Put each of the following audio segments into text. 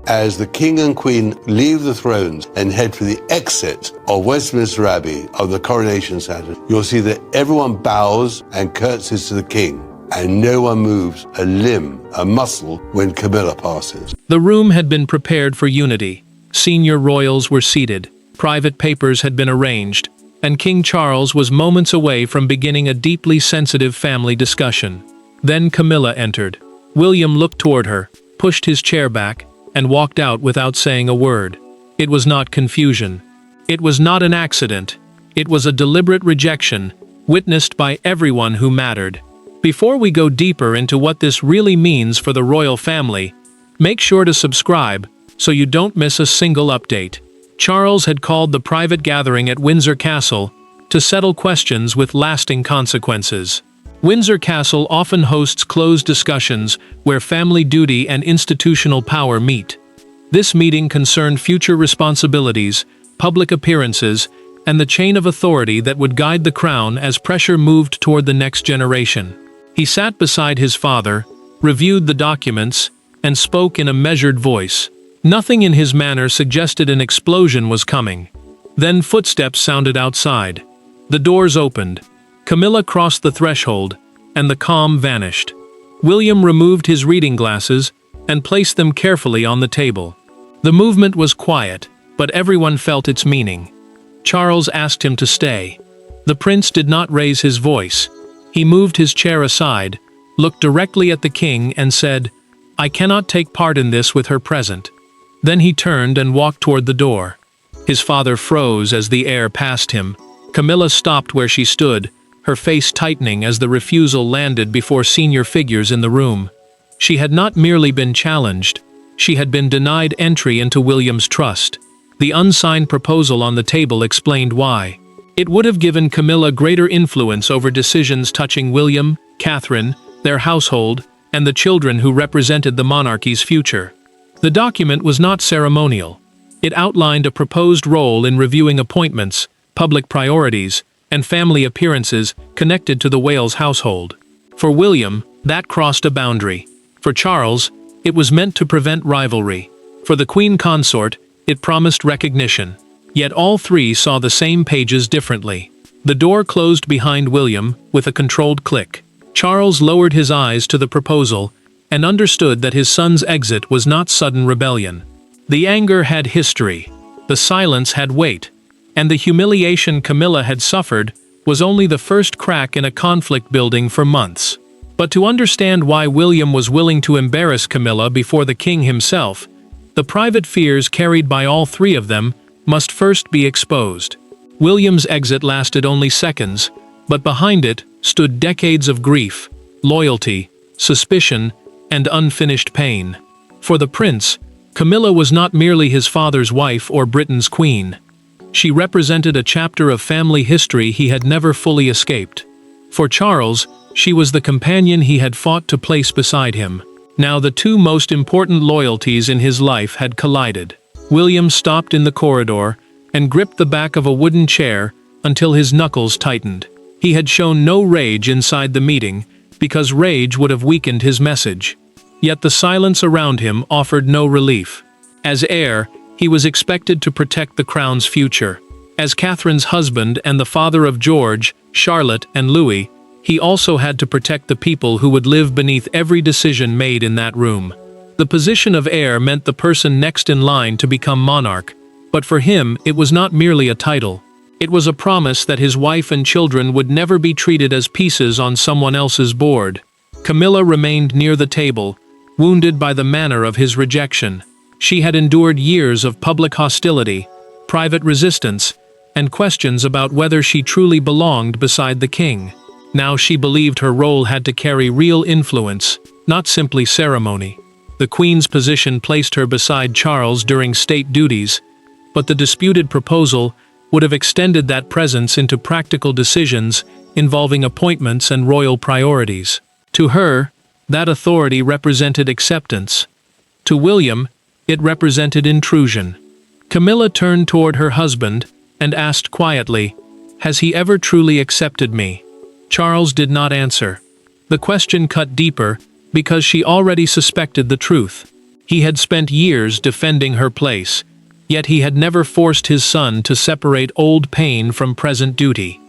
As the king and queen leave the thrones and head for the exit of Westminster Abbey of the coronation ceremony, you'll see that everyone bows and curtsies to the king, and no one moves a limb, a muscle, when Camilla passes. The room had been prepared for unity. Senior royals were seated, private papers had been arranged, and King Charles was moments away from beginning a deeply sensitive family discussion. Then Camilla entered. William looked toward her, pushed his chair back, and walked out without saying a word. It was not confusion. It was not an accident. It was a deliberate rejection, witnessed by everyone who mattered. Before we go deeper into what this really means for the royal family, make sure to subscribe so you don't miss a single update. Charles had called the private gathering at Windsor Castle to settle questions with lasting consequences. Windsor Castle often hosts closed discussions where family duty and institutional power meet. This meeting concerned future responsibilities, public appearances, and the chain of authority that would guide the crown as pressure moved toward the next generation. He sat beside his father, reviewed the documents, and spoke in a measured voice. Nothing in his manner suggested an explosion was coming. Then footsteps sounded outside. The doors opened. Camilla crossed the threshold, and the calm vanished. William removed his reading glasses and placed them carefully on the table. The movement was quiet, but everyone felt its meaning. Charles asked him to stay. The prince did not raise his voice. He moved his chair aside, looked directly at the king, and said, "I cannot take part in this with her present." Then he turned and walked toward the door. His father froze as the air passed him. Camilla stopped where she stood, her face tightening as the refusal landed before senior figures in the room. She had not merely been challenged, she had been denied entry into William's trust. The unsigned proposal on the table explained why. It would have given Camilla greater influence over decisions touching William, Catherine, their household, and the children who represented the monarchy's future. The document was not ceremonial. It outlined a proposed role in reviewing appointments, public priorities, and family appearances connected to the Wales household. For William, that crossed a boundary. For Charles, it was meant to prevent rivalry. For the Queen Consort, it promised recognition. Yet all three saw the same pages differently. The door closed behind William with a controlled click. Charles lowered his eyes to the proposal and understood that his son's exit was not sudden rebellion. The anger had history, the silence had weight, and the humiliation Camilla had suffered was only the first crack in a conflict building for months. But to understand why William was willing to embarrass Camilla before the king himself, the private fears carried by all three of them must first be exposed. William's exit lasted only seconds, but behind it stood decades of grief, loyalty, suspicion, and unfinished pain. For the prince, Camilla was not merely his father's wife or Britain's queen. She represented a chapter of family history he had never fully escaped. For Charles, she was the companion he had fought to place beside him. Now the two most important loyalties in his life had collided. William stopped in the corridor and gripped the back of a wooden chair until his knuckles tightened. He had shown no rage inside the meeting, because rage would have weakened his message. Yet the silence around him offered no relief. As heir, he was expected to protect the crown's future. As Catherine's husband and the father of George, Charlotte, and Louis, he also had to protect the people who would live beneath every decision made in that room. The position of heir meant the person next in line to become monarch, but for him it was not merely a title. It was a promise that his wife and children would never be treated as pieces on someone else's board. Camilla remained near the table, wounded by the manner of his rejection. She had endured years of public hostility, private resistance, and questions about whether she truly belonged beside the king. Now she believed her role had to carry real influence, not simply ceremony. The Queen's position placed her beside Charles during state duties, but the disputed proposal would have extended that presence into practical decisions involving appointments and royal priorities. To her, that authority represented acceptance. To William, it represented intrusion. Camilla turned toward her husband and asked quietly, "Has he ever truly accepted me?" Charles did not answer. The question cut deeper because she already suspected the truth. He had spent years defending her place, yet he had never forced his son to separate old pain from present duty.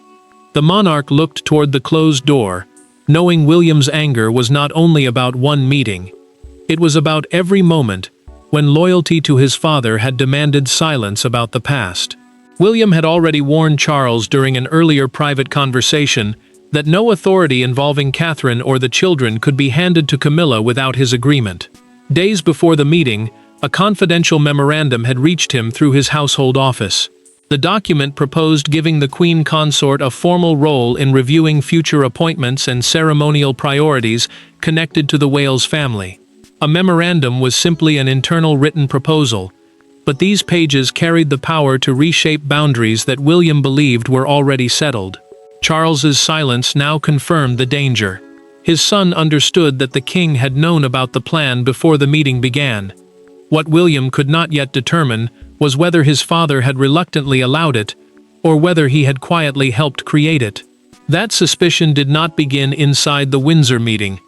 The monarch looked toward the closed door, knowing William's anger was not only about one meeting. It was about every moment when loyalty to his father had demanded silence about the past. William had already warned Charles during an earlier private conversation that no authority involving Catherine or the children could be handed to Camilla without his agreement. Days before the meeting, a confidential memorandum had reached him through his household office. The document proposed giving the Queen Consort a formal role in reviewing future appointments and ceremonial priorities connected to the Wales family. A memorandum was simply an internal written proposal, but these pages carried the power to reshape boundaries that William believed were already settled. Charles's silence now confirmed the danger. His son understood that the king had known about the plan before the meeting began. What William could not yet determine was whether his father had reluctantly allowed it, or whether he had quietly helped create it. That suspicion did not begin inside the Windsor meeting,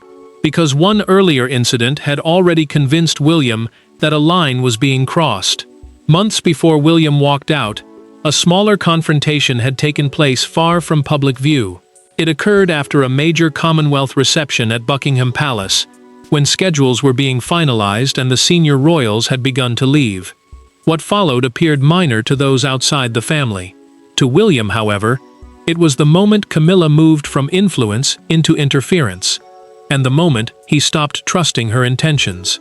because one earlier incident had already convinced William that a line was being crossed. Months before William walked out, a smaller confrontation had taken place far from public view. It occurred after a major Commonwealth reception at Buckingham Palace, when schedules were being finalized and the senior royals had begun to leave. What followed appeared minor to those outside the family. To William, however, it was the moment Camilla moved from influence into interference, and the moment he stopped trusting her intentions.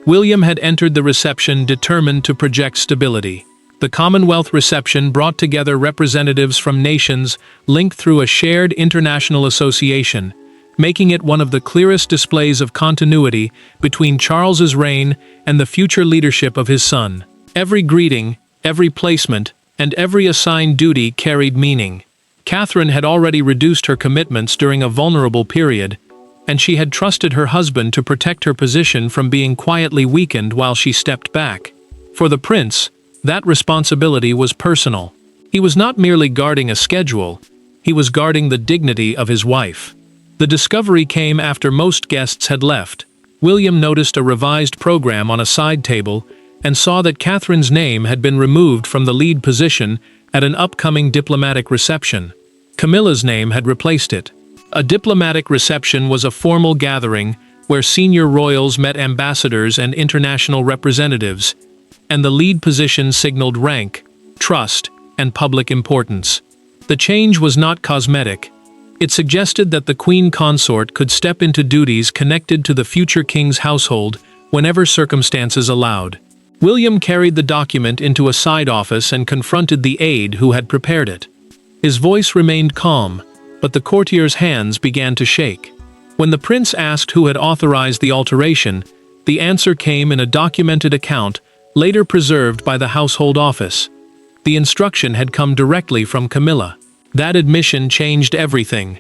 William had entered the reception determined to project stability. The Commonwealth reception brought together representatives from nations linked through a shared international association, making it one of the clearest displays of continuity between Charles's reign and the future leadership of his son. Every greeting, every placement, and every assigned duty carried meaning. Catherine had already reduced her commitments during a vulnerable period, and she had trusted her husband to protect her position from being quietly weakened while she stepped back. For the prince, that responsibility was personal. He was not merely guarding a schedule, he was guarding the dignity of his wife. The discovery came after most guests had left. William noticed a revised program on a side table and saw that Catherine's name had been removed from the lead position at an upcoming diplomatic reception. Camilla's name had replaced it. A diplomatic reception was a formal gathering where senior royals met ambassadors and international representatives, and the lead position signaled rank, trust, and public importance. The change was not cosmetic. It suggested that the Queen Consort could step into duties connected to the future king's household whenever circumstances allowed. William carried the document into a side office and confronted the aide who had prepared it. His voice remained calm, but the courtier's hands began to shake. When the prince asked who had authorized the alteration, the answer came in a documented account later preserved by the household office. The instruction had come directly from Camilla. That admission changed everything.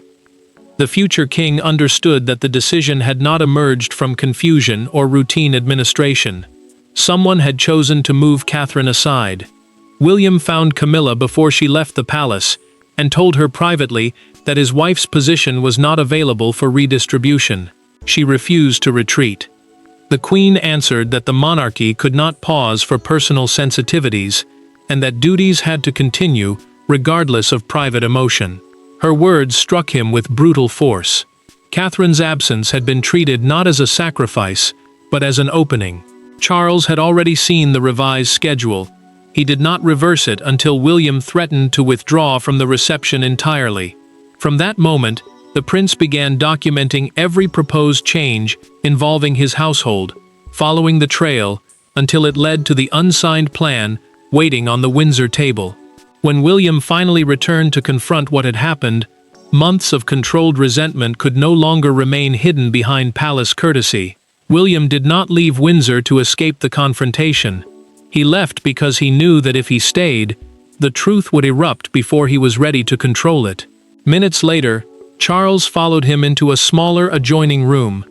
The future king understood that the decision had not emerged from confusion or routine administration. Someone had chosen to move Catherine aside. William found Camilla before she left the palace and told her privately that his wife's position was not available for redistribution. She refused to retreat. The Queen answered that the monarchy could not pause for personal sensitivities and that duties had to continue regardless of private emotion. Her words struck him with brutal force. Catherine's absence had been treated not as a sacrifice, but as an opening. Charles had already seen the revised schedule. He did not reverse it until William threatened to withdraw from the reception entirely. From that moment, the prince began documenting every proposed change involving his household, following the trail until it led to the unsigned plan waiting on the Windsor table. When William finally returned to confront what had happened, months of controlled resentment could no longer remain hidden behind palace courtesy. William did not leave Windsor to escape the confrontation. He left because he knew that if he stayed, the truth would erupt before he was ready to control it. Minutes later, Charles followed him into a smaller adjoining room.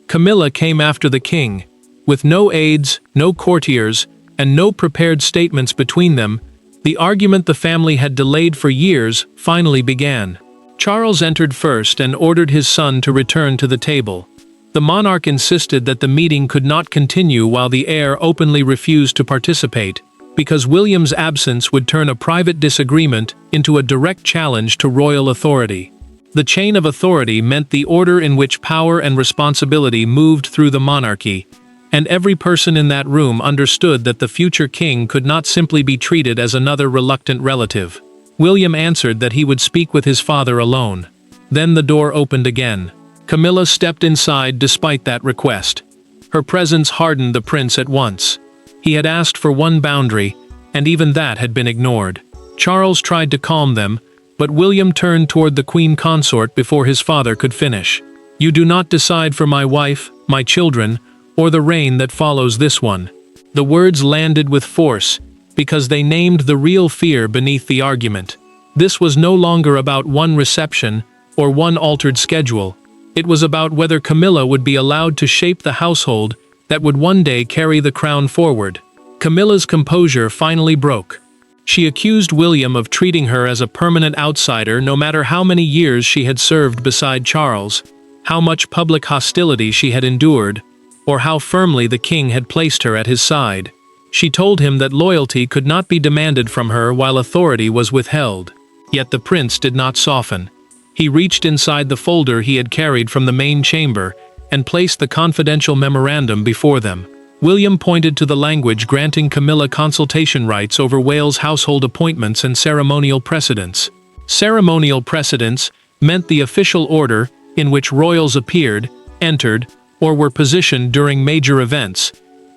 Camilla came after the king. With no aides, no courtiers, and no prepared statements between them, the argument the family had delayed for years finally began. Charles entered first and ordered his son to return to the table. The monarch insisted that the meeting could not continue while the heir openly refused to participate, because William's absence would turn a private disagreement into a direct challenge to royal authority. The chain of authority meant the order in which power and responsibility moved through the monarchy, and every person in that room understood that the future king could not simply be treated as another reluctant relative. William answered that he would speak with his father alone. Then the door opened again. Camilla stepped inside despite that request. Her presence hardened the prince at once. He had asked for one boundary, and even that had been ignored. Charles tried to calm them, but William turned toward the queen consort before his father could finish. "You do not decide for my wife, my children, or the reign that follows this one." The words landed with force, because they named the real fear beneath the argument. This was no longer about one reception or one altered schedule. It was about whether Camilla would be allowed to shape the household that would one day carry the crown forward. Camilla's composure finally broke. She accused William of treating her as a permanent outsider no matter how many years she had served beside Charles, how much public hostility she had endured, or how firmly the king had placed her at his side. She told him that loyalty could not be demanded from her while authority was withheld. Yet the prince did not soften. He reached inside the folder he had carried from the main chamber and placed the confidential memorandum before them. William pointed to the language granting Camilla consultation rights over Wales household appointments and ceremonial precedence. Ceremonial precedence meant the official order in which royals appeared, entered, or were positioned during major events,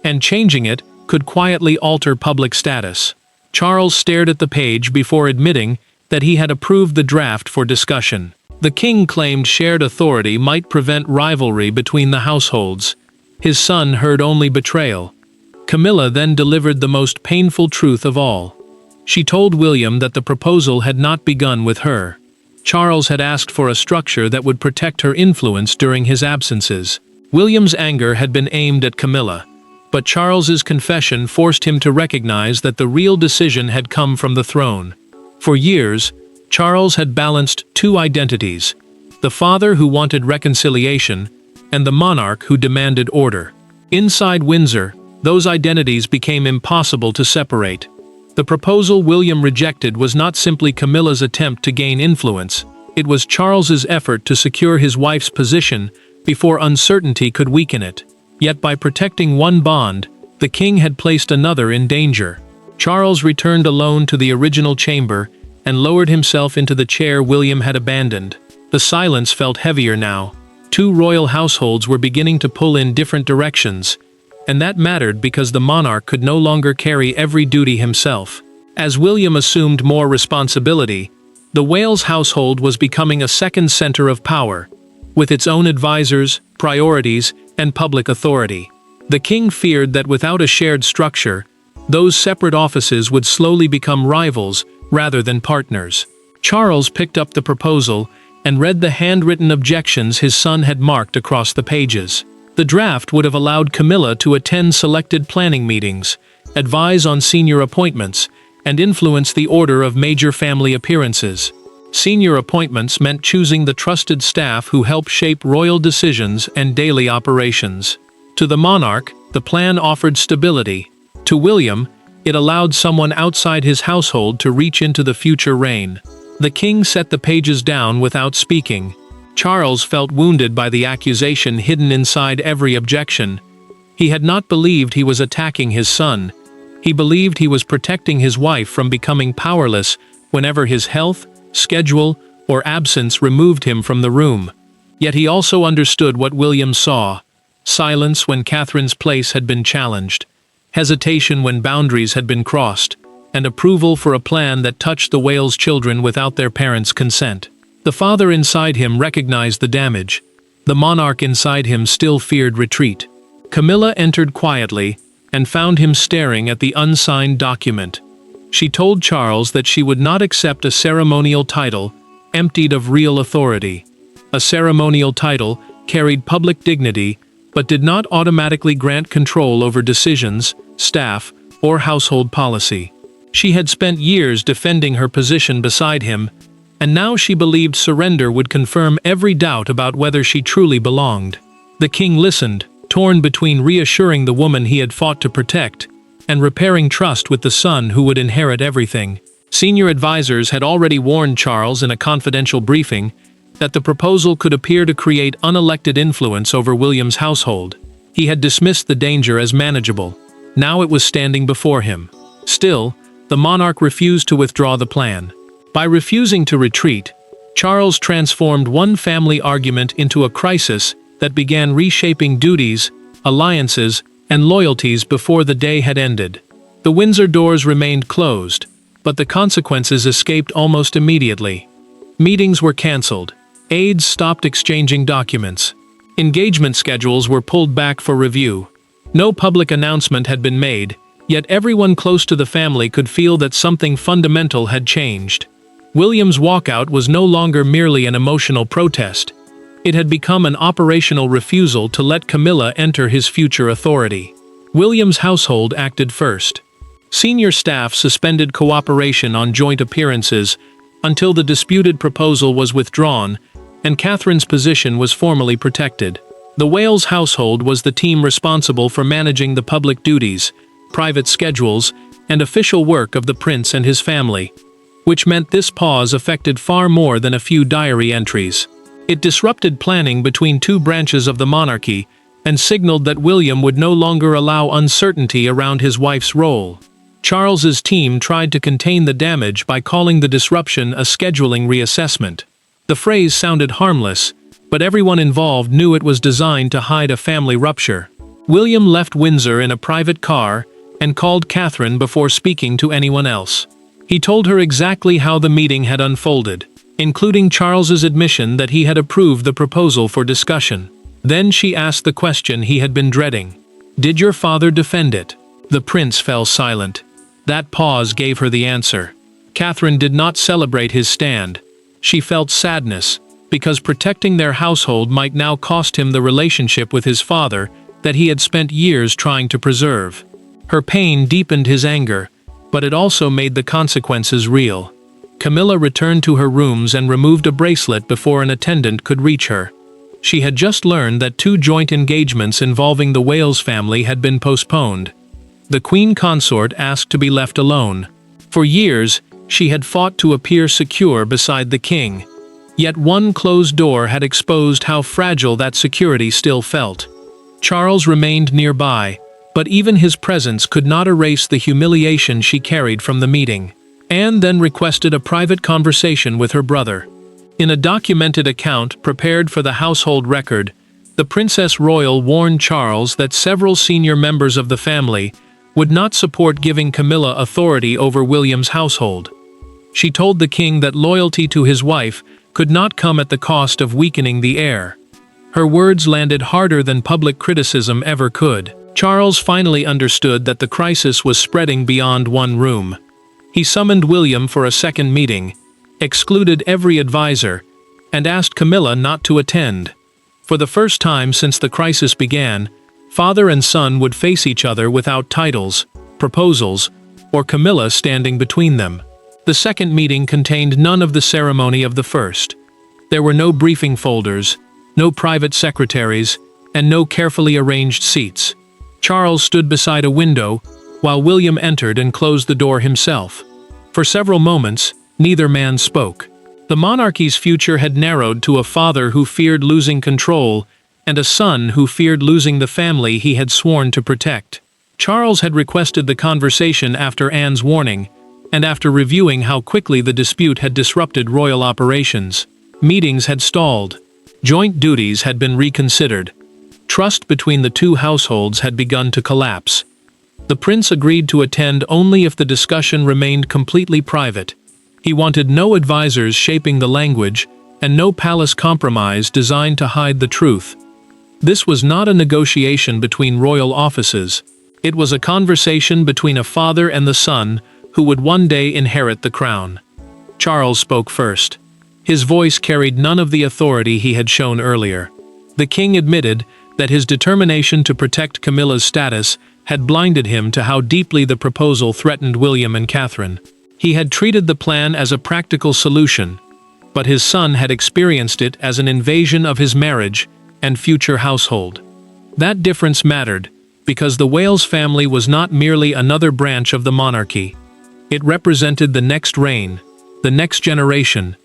and changing it could quietly alter public status. Charles stared at the page before admitting that he had approved the draft for discussion. The king claimed shared authority might prevent rivalry between the households. His son heard only betrayal. Camilla then delivered the most painful truth of all. She told William that the proposal had not begun with her. Charles had asked for a structure that would protect her influence during his absences. William's anger had been aimed at Camilla, but Charles's confession forced him to recognize that the real decision had come from the throne. For years, Charles had balanced two identities: the father who wanted reconciliation, and the monarch who demanded order. Inside Windsor, those identities became impossible to separate. The proposal William rejected was not simply Camilla's attempt to gain influence, it was Charles's effort to secure his wife's position before uncertainty could weaken it. Yet by protecting one bond, the king had placed another in danger. Charles returned alone to the original chamber and lowered himself into the chair William had abandoned. The silence felt heavier now. Two royal households were beginning to pull in different directions, and that mattered because the monarch could no longer carry every duty himself. As William assumed more responsibility, the Wales household was becoming a second center of power, with its own advisors, priorities, and public authority. The king feared that without a shared structure, those separate offices would slowly become rivals rather than partners. Charles picked up the proposal and read the handwritten objections his son had marked across the pages. The draft would have allowed Camilla to attend selected planning meetings, advise on senior appointments, and influence the order of major family appearances. Senior appointments meant choosing the trusted staff who help shape royal decisions and daily operations. To the monarch, the plan offered stability. To William, it allowed someone outside his household to reach into the future reign. The king set the pages down without speaking. Charles felt wounded by the accusation hidden inside every objection. He had not believed he was attacking his son. He believed he was protecting his wife from becoming powerless whenever his health, schedule, or absence removed him from the room. Yet he also understood what William saw: silence when Catherine's place had been challenged, hesitation when boundaries had been crossed, and approval for a plan that touched the Wales children without their parents' consent. The father inside him recognized the damage. The monarch inside him still feared retreat. Camilla entered quietly and found him staring at the unsigned document. She told Charles that she would not accept a ceremonial title emptied of real authority. A ceremonial title carried public dignity, but did not automatically grant control over decisions, staff, or household policy. She had spent years defending her position beside him, and now she believed surrender would confirm every doubt about whether she truly belonged. The king listened, torn between reassuring the woman he had fought to protect and repairing trust with the son who would inherit everything. Senior advisors had already warned Charles in a confidential briefing that the proposal could appear to create unelected influence over William's household. He had dismissed the danger as manageable. Now it was standing before him. Still, the monarch refused to withdraw the plan. By refusing to retreat, Charles transformed one family argument into a crisis that began reshaping duties, alliances, and loyalties before the day had ended. The Windsor doors remained closed, but the consequences escaped almost immediately. Meetings were cancelled. Aides stopped exchanging documents. Engagement schedules were pulled back for review. No public announcement had been made, yet everyone close to the family could feel that something fundamental had changed. William's walkout was no longer merely an emotional protest. It had become an operational refusal to let Camilla enter his future authority. William's household acted first. Senior staff suspended cooperation on joint appearances until the disputed proposal was withdrawn and Catherine's position was formally protected. The Wales household was the team responsible for managing the public duties, private schedules, and official work of the prince and his family, which meant this pause affected far more than a few diary entries. It disrupted planning between two branches of the monarchy and signaled that William would no longer allow uncertainty around his wife's role. Charles's team tried to contain the damage by calling the disruption a scheduling reassessment. The phrase sounded harmless, but everyone involved knew it was designed to hide a family rupture. William left Windsor in a private car and called Catherine before speaking to anyone else. He told her exactly how the meeting had unfolded, including Charles's admission that he had approved the proposal for discussion. Then she asked the question he had been dreading. "Did your father defend it?" The prince fell silent. That pause gave her the answer. Catherine did not celebrate his stand. She felt sadness, because protecting their household might now cost him the relationship with his father that he had spent years trying to preserve. Her pain deepened his anger, but it also made the consequences real. Camilla returned to her rooms and removed a bracelet before an attendant could reach her. She had just learned that 2 joint engagements involving the Wales family had been postponed. The Queen Consort asked to be left alone. For years, she had fought to appear secure beside the king. Yet one closed door had exposed how fragile that security still felt. Charles remained nearby, but even his presence could not erase the humiliation she carried from the meeting. Anne then requested a private conversation with her brother. In a documented account prepared for the household record, the Princess Royal warned Charles that several senior members of the family would not support giving Camilla authority over William's household. She told the king that loyalty to his wife could not come at the cost of weakening the heir. Her words landed harder than public criticism ever could. Charles finally understood that the crisis was spreading beyond one room. He summoned William for a second meeting, excluded every advisor, and asked Camilla not to attend. For the first time since the crisis began, father and son would face each other without titles, proposals, or Camilla standing between them. The second meeting contained none of the ceremony of the first. There were no briefing folders, no private secretaries, and no carefully arranged seats. Charles stood beside a window, while William entered and closed the door himself. For several moments, neither man spoke. The monarchy's future had narrowed to a father who feared losing control, and a son who feared losing the family he had sworn to protect. Charles had requested the conversation after Anne's warning, and after reviewing how quickly the dispute had disrupted royal operations. Meetings had stalled. Joint duties had been reconsidered. Trust between the two households had begun to collapse. The prince agreed to attend only if the discussion remained completely private. He wanted no advisors shaping the language, and no palace compromise designed to hide the truth. This was not a negotiation between royal offices. It was a conversation between a father and the son who would one day inherit the crown. Charles spoke first. His voice carried none of the authority he had shown earlier. The king admitted that his determination to protect Camilla's status had blinded him to how deeply the proposal threatened William and Catherine. He had treated the plan as a practical solution, but his son had experienced it as an invasion of his marriage and future household. That difference mattered, because the Wales family was not merely another branch of the monarchy. It represented the next reign, the next generation,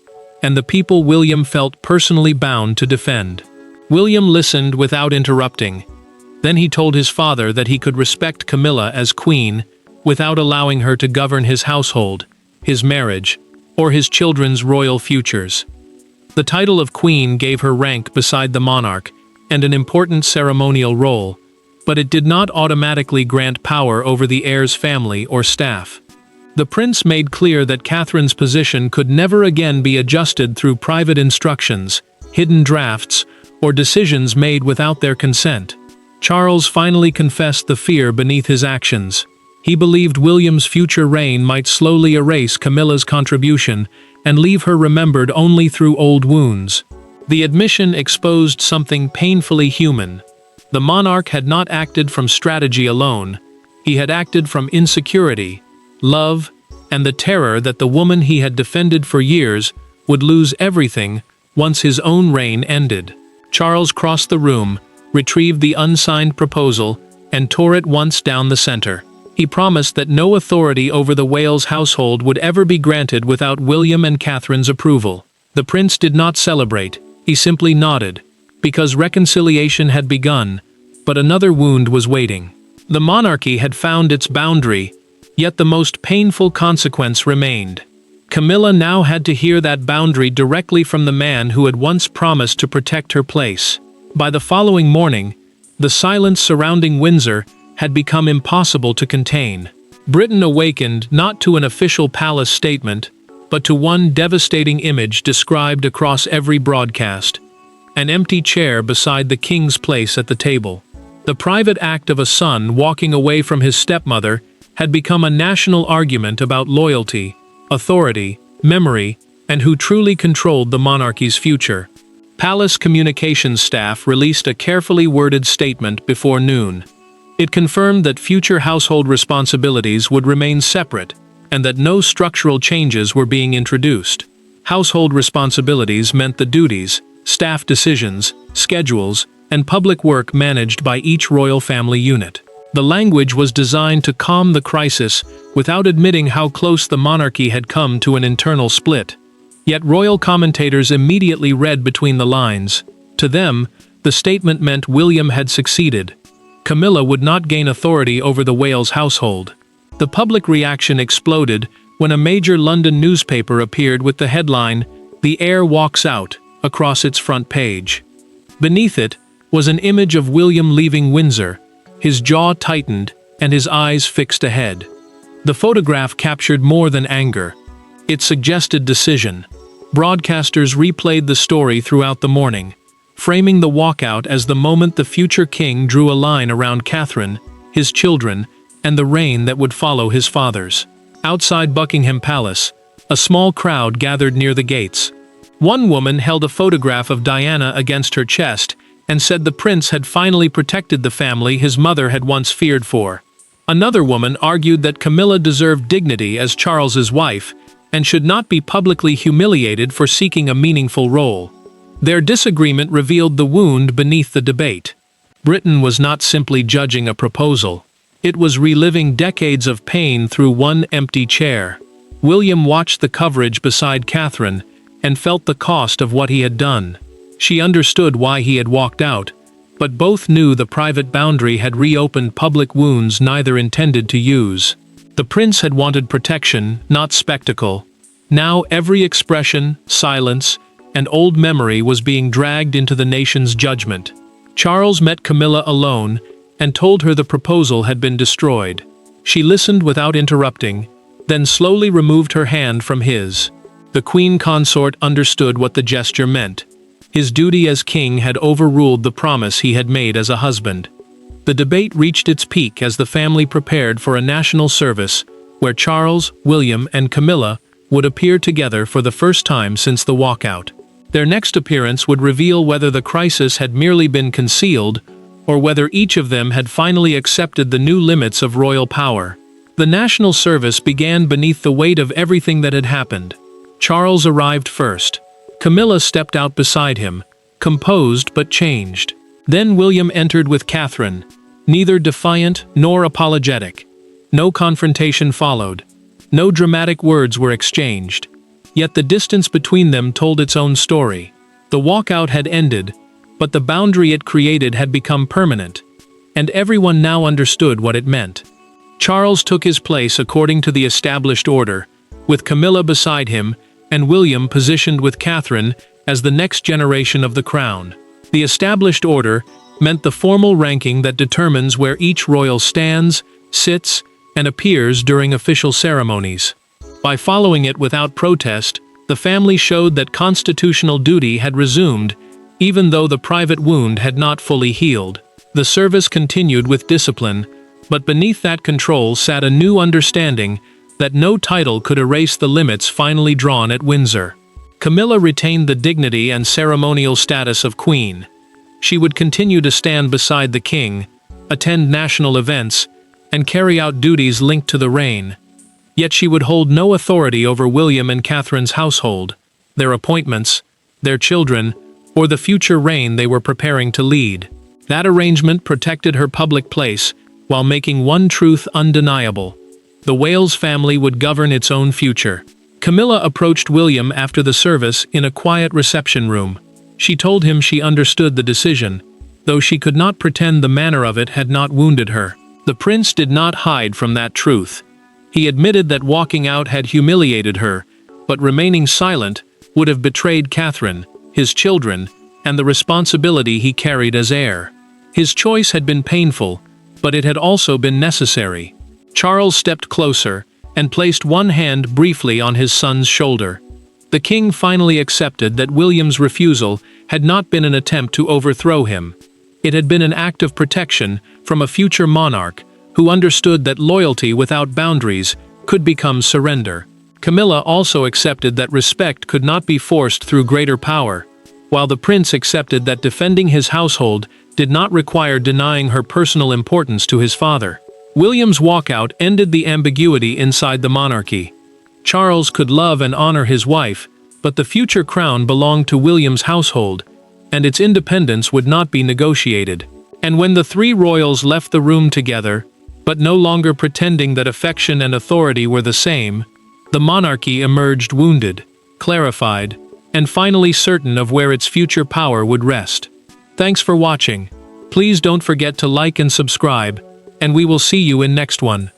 and the people William felt personally bound to defend. William listened without interrupting. Then he told his father that he could respect Camilla as queen without allowing her to govern his household, his marriage, or his children's royal futures. The title of queen gave her rank beside the monarch and an important ceremonial role, but it did not automatically grant power over the heir's family or staff. The prince made clear that Catherine's position could never again be adjusted through private instructions, hidden drafts, or decisions made without their consent. Charles finally confessed the fear beneath his actions. He believed William's future reign might slowly erase Camilla's contribution and leave her remembered only through old wounds. The admission exposed something painfully human. The monarch had not acted from strategy alone. He had acted from insecurity, love, and the terror that the woman he had defended for years would lose everything once his own reign ended. Charles crossed the room, retrieved the unsigned proposal, and tore it once down the center. He promised that no authority over the Wales household would ever be granted without William and Catherine's approval. The prince did not celebrate, he simply nodded, because reconciliation had begun, but another wound was waiting. The monarchy had found its boundary, yet the most painful consequence remained. Camilla now had to hear that boundary directly from the man who had once promised to protect her place. By the following morning, the silence surrounding Windsor had become impossible to contain. Britain awakened not to an official palace statement, but to one devastating image described across every broadcast: an empty chair beside the king's place at the table. The private act of a son walking away from his stepmother had become a national argument about loyalty, authority, memory, and who truly controlled the monarchy's future. Palace communications staff released a carefully worded statement before noon. It confirmed that future household responsibilities would remain separate and that no structural changes were being introduced. Household responsibilities meant the duties, staff decisions, schedules, and public work managed by each royal family unit. The language was designed to calm the crisis without admitting how close the monarchy had come to an internal split. Yet royal commentators immediately read between the lines. To them, the statement meant William had succeeded. Camilla would not gain authority over the Wales household. The public reaction exploded when a major London newspaper appeared with the headline, "The Heir Walks Out," across its front page. Beneath it was an image of William leaving Windsor, his jaw tightened and his eyes fixed ahead. The photograph captured more than anger. It suggested decision. Broadcasters replayed the story throughout the morning, framing the walkout as the moment the future king drew a line around Catherine, his children, and the reign that would follow his father's. Outside Buckingham Palace, a small crowd gathered near the gates. One woman held a photograph of Diana against her chest and said the prince had finally protected the family his mother had once feared for. Another woman argued that Camilla deserved dignity as Charles's wife and should not be publicly humiliated for seeking a meaningful role. Their disagreement revealed the wound beneath the debate. Britain was not simply judging a proposal. It was reliving decades of pain through one empty chair. William watched the coverage beside Catherine and felt the cost of what he had done. She understood why he had walked out, but both knew the private boundary had reopened public wounds neither intended to use. The prince had wanted protection, not spectacle. Now every expression, silence, and old memory was being dragged into the nation's judgment. Charles met Camilla alone and told her the proposal had been destroyed. She listened without interrupting, then slowly removed her hand from his. The queen consort understood what the gesture meant. His duty as king had overruled the promise he had made as a husband. The debate reached its peak as the family prepared for a national service where Charles, William, and Camilla would appear together for the first time since the walkout. Their next appearance would reveal whether the crisis had merely been concealed or whether each of them had finally accepted the new limits of royal power. The national service began beneath the weight of everything that had happened. Charles arrived first. Camilla stepped out beside him, composed but changed. Then William entered with Catherine, neither defiant nor apologetic. No confrontation followed. No dramatic words were exchanged. Yet the distance between them told its own story. The walkout had ended, but the boundary it created had become permanent, and everyone now understood what it meant. Charles took his place according to the established order, with Camilla beside him and William positioned with Catherine as the next generation of the crown. The established order meant the formal ranking that determines where each royal stands, sits, and appears during official ceremonies. By following it without protest, the family showed that constitutional duty had resumed, even though the private wound had not fully healed. The service continued with discipline, but beneath that control sat a new understanding that no title could erase the limits finally drawn at Windsor. Camilla retained the dignity and ceremonial status of queen. She would continue to stand beside the king, attend national events, and carry out duties linked to the reign. Yet she would hold no authority over William and Catherine's household, their appointments, their children, or the future reign they were preparing to lead. That arrangement protected her public place while making one truth undeniable: the Wales family would govern its own future. Camilla approached William after the service in a quiet reception room. She told him she understood the decision, though she could not pretend the manner of it had not wounded her. The prince did not hide from that truth. He admitted that walking out had humiliated her, but remaining silent would have betrayed Catherine, his children, and the responsibility he carried as heir. His choice had been painful, but it had also been necessary. Charles stepped closer and placed one hand briefly on his son's shoulder. The king finally accepted that William's refusal had not been an attempt to overthrow him. It had been an act of protection from a future monarch who understood that loyalty without boundaries could become surrender. Camilla also accepted that respect could not be forced through greater power, while the prince accepted that defending his household did not require denying her personal importance to his father. William's walkout ended the ambiguity inside the monarchy. Charles could love and honor his wife, but the future crown belonged to William's household, and its independence would not be negotiated. And when the three royals left the room together, but no longer pretending that affection and authority were the same, the monarchy emerged wounded, clarified, and finally certain of where its future power would rest. Thanks for watching. Please don't forget to like and subscribe, and we will see you in next one.